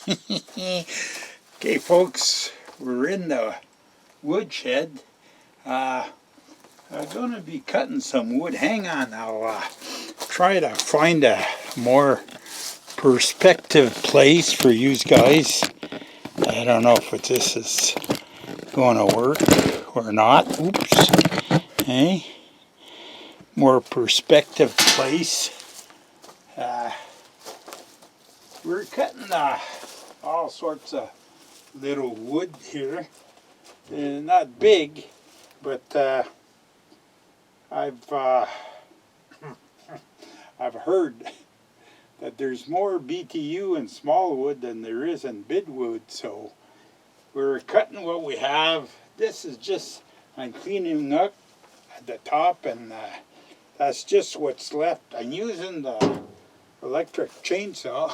Okay, folks, we're in the woodshed. I'm going to be cutting some wood. Hang on, I'll try to find a more perspective place for you guys. I don't know if this is going to work or not. Oops. Hey, more perspective place. We're cutting all sorts of little wood here. Not big, but I've heard that there's more BTU in small wood than there is in big wood, so we're cutting what we have. This is just, I'm cleaning up at the top, and that's just what's left. I'm using the electric chainsaw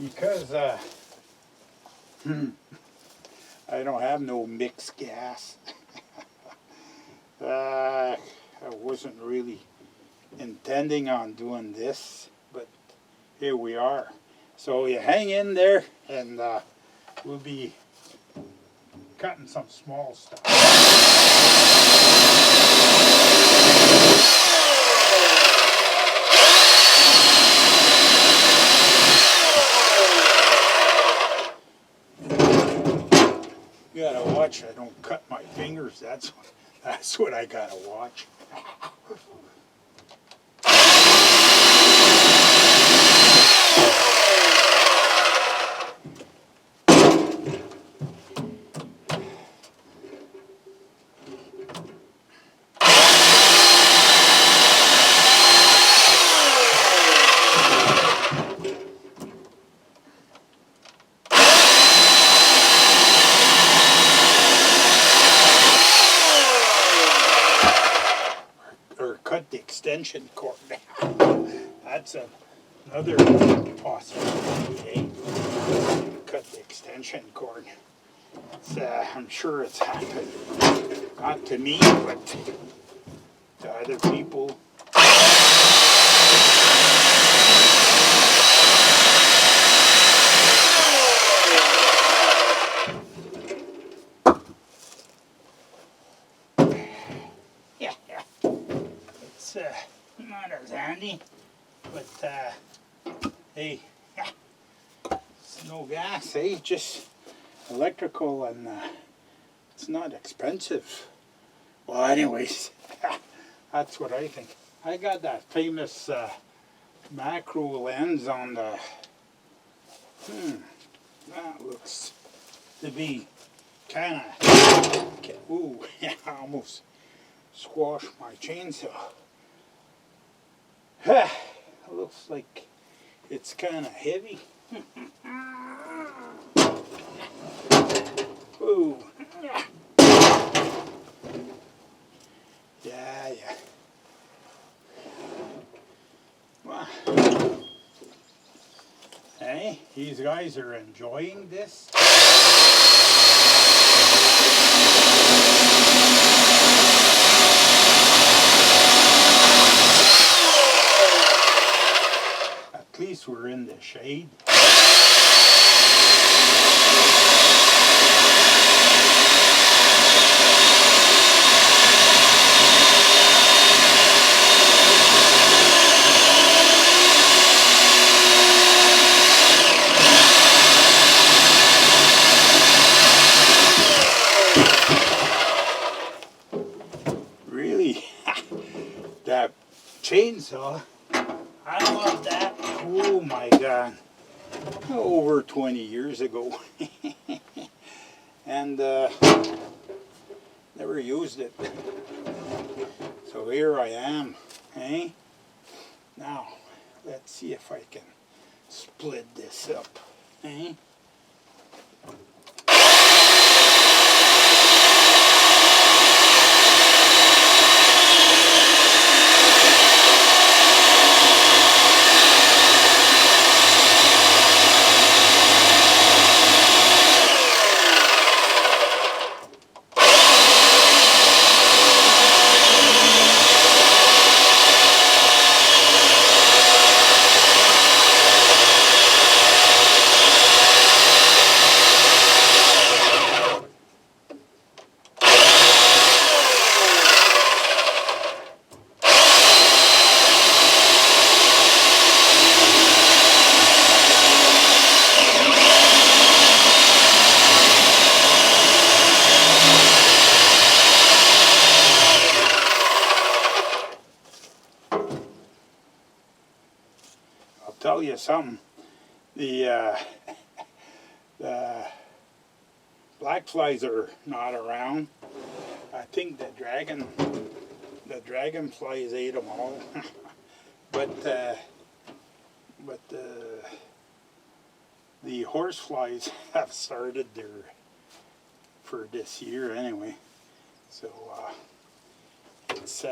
because I don't have no mixed gas. I wasn't really intending on doing this, but here we are. So you hang in there, and we'll be cutting some small stuff. You gotta watch I don't cut my fingers. That's what I gotta watch. Cut the extension cord. That's another possibility. Cut the extension cord. I'm sure it's happened. Not to me, but to other people. Not as handy, but hey, it's no gas, eh? Just electrical, and it's not expensive. Well, anyways, that's what I think. I got that famous macro lens on the. That looks to be kind of. Ooh, I almost squashed my chainsaw. It looks like it's kind of heavy. Ooh. Yeah. Well, hey, these guys are enjoying this. At least we're in the shade. Really, that chainsaw, I love that. Oh my God, over 20 years ago. And never used it. So here I am, eh? Now, let's see if I can split this up, eh? tell you something. The black flies are not around. I think the dragonflies ate them all. but the horse flies have started their for this year anyway. So it's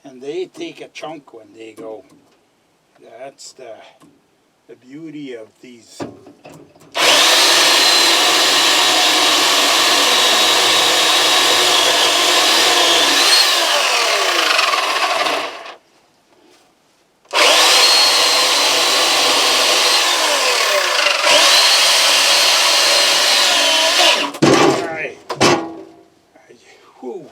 and they take a chunk when they go. That's the beauty of these. Whew.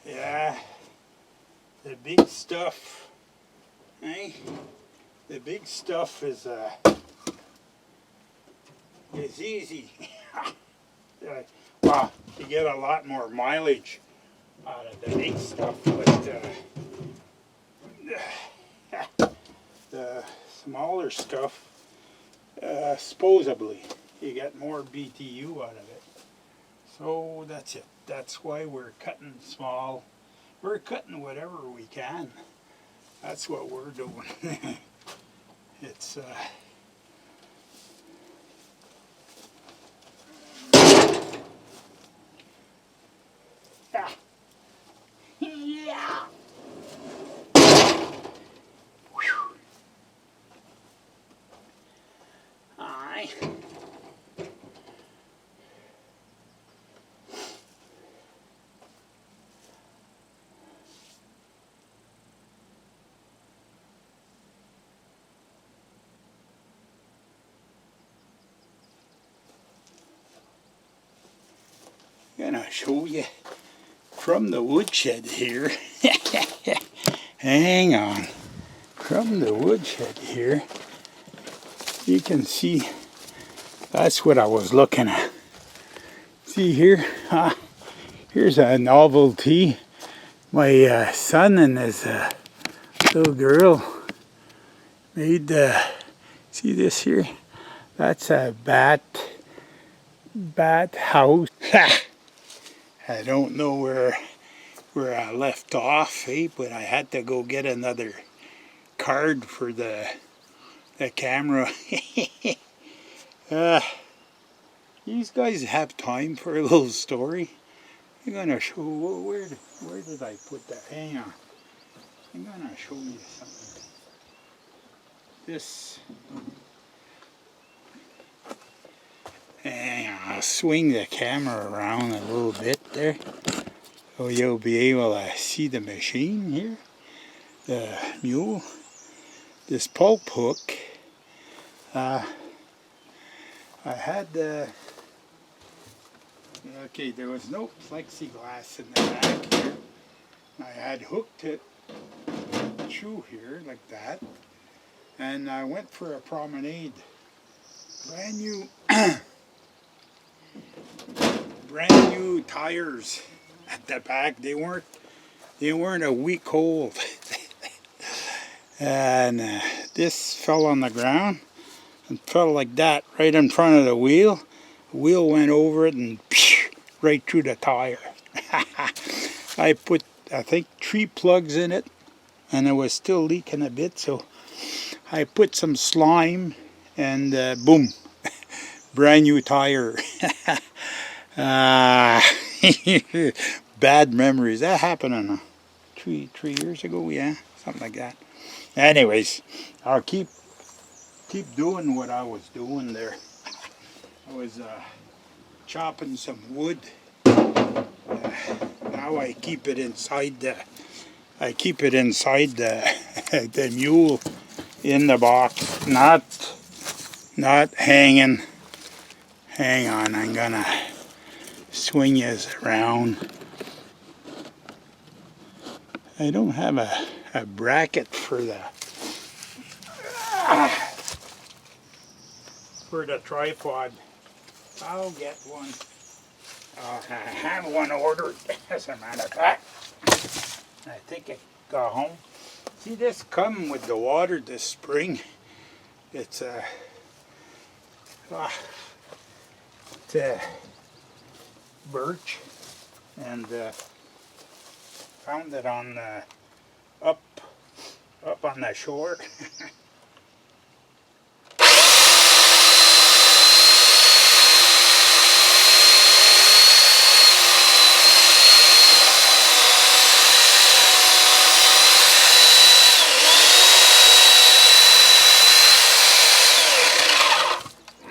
Yeah, the big stuff, eh? The big stuff is easy. Well, you get a lot more mileage out of the big stuff, but the smaller stuff, supposedly, you get more BTU out of it. So that's it. That's why we're cutting small. We're cutting whatever we can. That's what we're doing. It's yeah. Aye. Gonna show you from the woodshed here. Hang on. From the woodshed here, you can see that's what I was looking at. See here? Here's a novelty. My son and his little girl made, see this here? That's a bat house. I don't know where I left off, but I had to go get another card for the camera. These guys have time for a little story. I'm gonna show, where did I put that? Hang on. I'm gonna show you something. This, hang on, I'll swing the camera around a little bit there, so you'll be able to see the machine here, the mule. This pulp hook, I had okay, there was no plexiglass in the back here. I had hooked it through here like that, and I went for a promenade. Brand new brand new tires at the back. They weren't a week old. And this fell on the ground and fell like that right in front of the wheel. The wheel went over it and right through the tire. I put, I think, 3 plugs in it, and it was still leaking a bit, so I put some slime and boom, brand new tire. Bad memories. That happened in 3 years ago, yeah, something like that. Anyways, I'll keep doing what I was doing there. I was chopping some wood. Now I keep it inside the the mule in the box, not hanging. Hang on, I'm gonna swing this around. I don't have a bracket for the tripod. I'll get one. I have one ordered, as a matter of fact. I think it got home. See, this come with the water this spring. It's it's birch, and found it on up on the shore.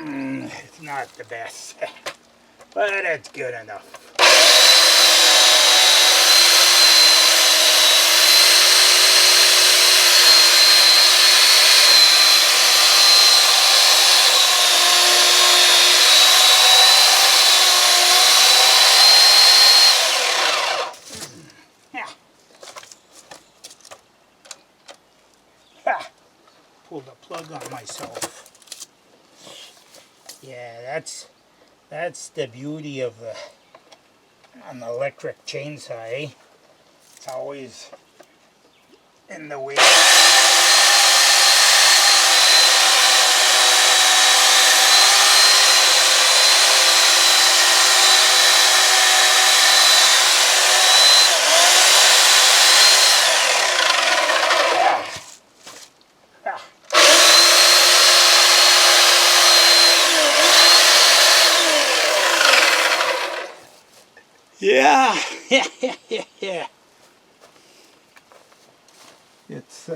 It's not the best, but it's good enough. Pulled the plug on myself. Yeah, that's the beauty of an electric chainsaw, eh? It's always in the way. Yeah, yeah. It's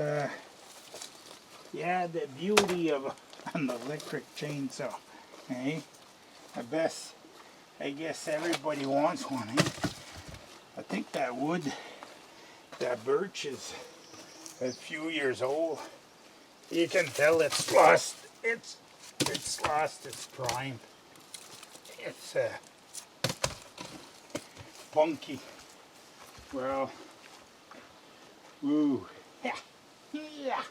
yeah, the beauty of an electric chainsaw, eh? I guess everybody wants one, eh? I think that wood, that birch is a few years old. You can tell it's lost its prime. It's funky. Well, woo. Yeah. Yeah.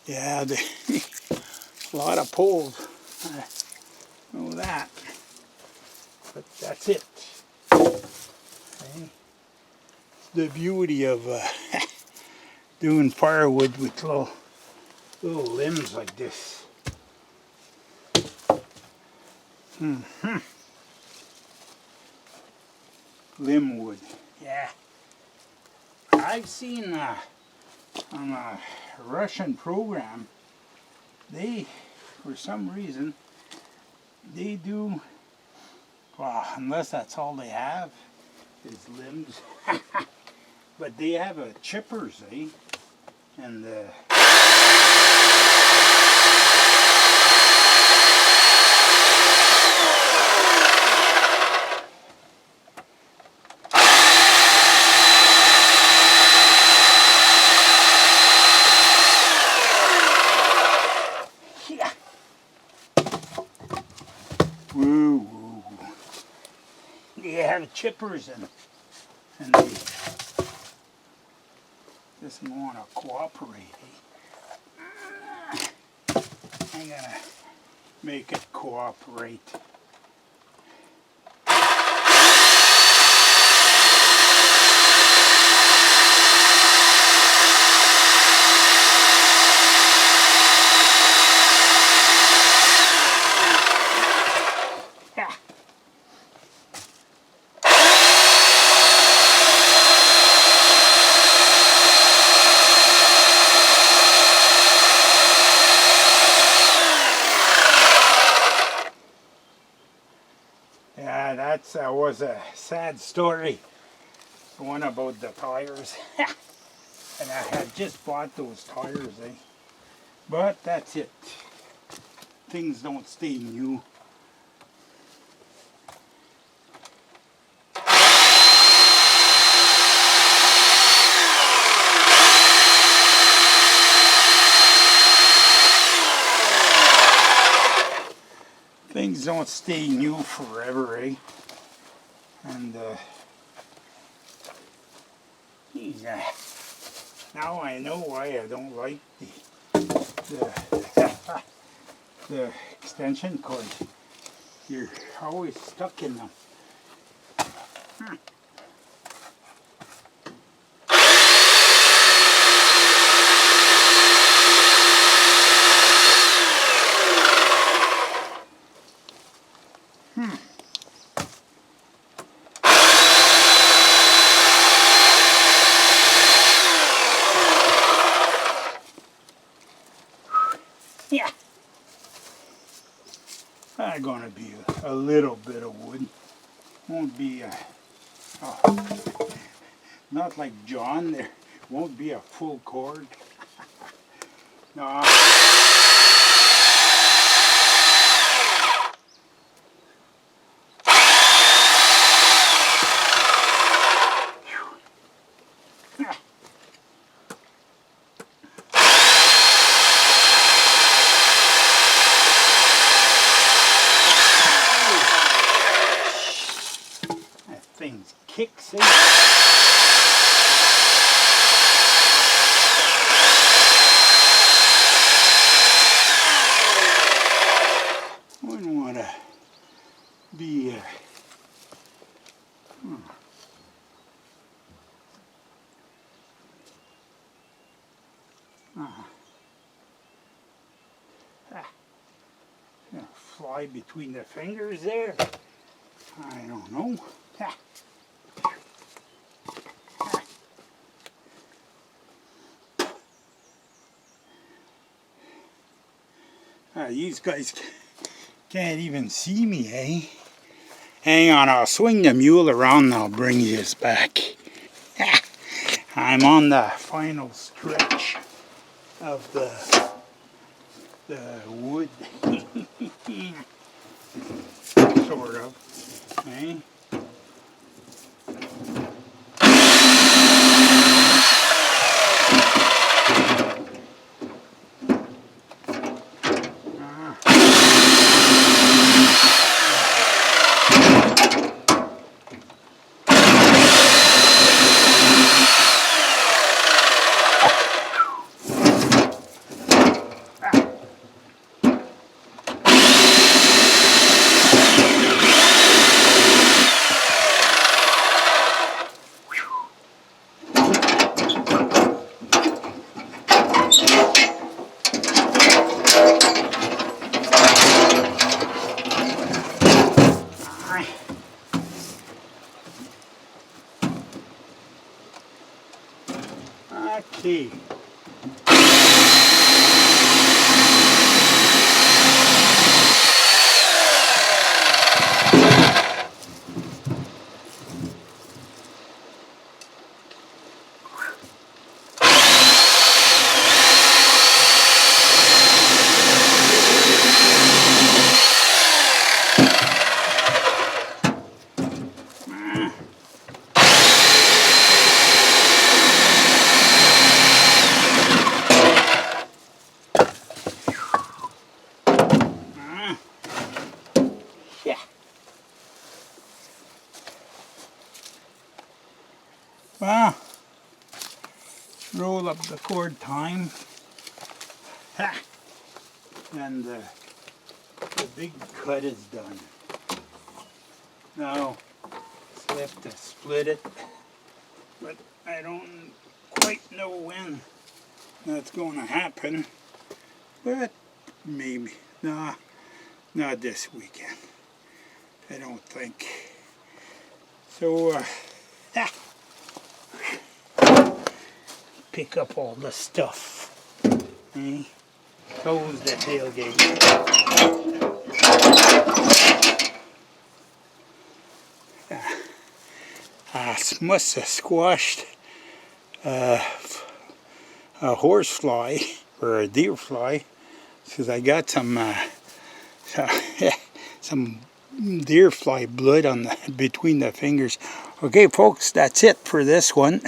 Yeah, a lot of poles. I know that. But that's it. Okay. The beauty of doing firewood with little limbs like this. Limb wood. Yeah. I've seen on a Russian program, they, for some reason, they do, well, unless that's all they have is limbs, but they have chippers, eh? And they have chippers and they doesn't want to cooperate. I'm gonna make it cooperate. Yeah, that was a sad story. The one about the tires. And I had just bought those tires, eh? But that's it. Things don't stay new. Things things don't stay new forever, eh? And geez, now I know why I don't like the extension cord. You're always stuck in them. Yeah. Gonna be a little bit of wood. Won't be not like John. There won't be a full cord. No. Things kicks in. Wouldn't want to be fly between the fingers there. I don't know. These guys can't even see me, eh? Hang on, I'll swing the mule around and I'll bring you back. I'm on the final stretch of the wood. Sort of, eh? Okay. Yeah. Well, roll up the cord time. Ha! And the big cut is done. Now, it's left to split it, but I don't quite know when that's going to happen. But maybe. Nah, not this weekend. I don't think. So, pick up all the stuff. Eh? Close the tailgate. I must have squashed a horsefly or a deer fly, because I got some some deer fly blood on between the fingers. Okay, folks, that's it for this one.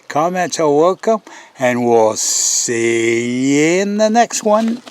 Comments are welcome, and we'll see you in the next one.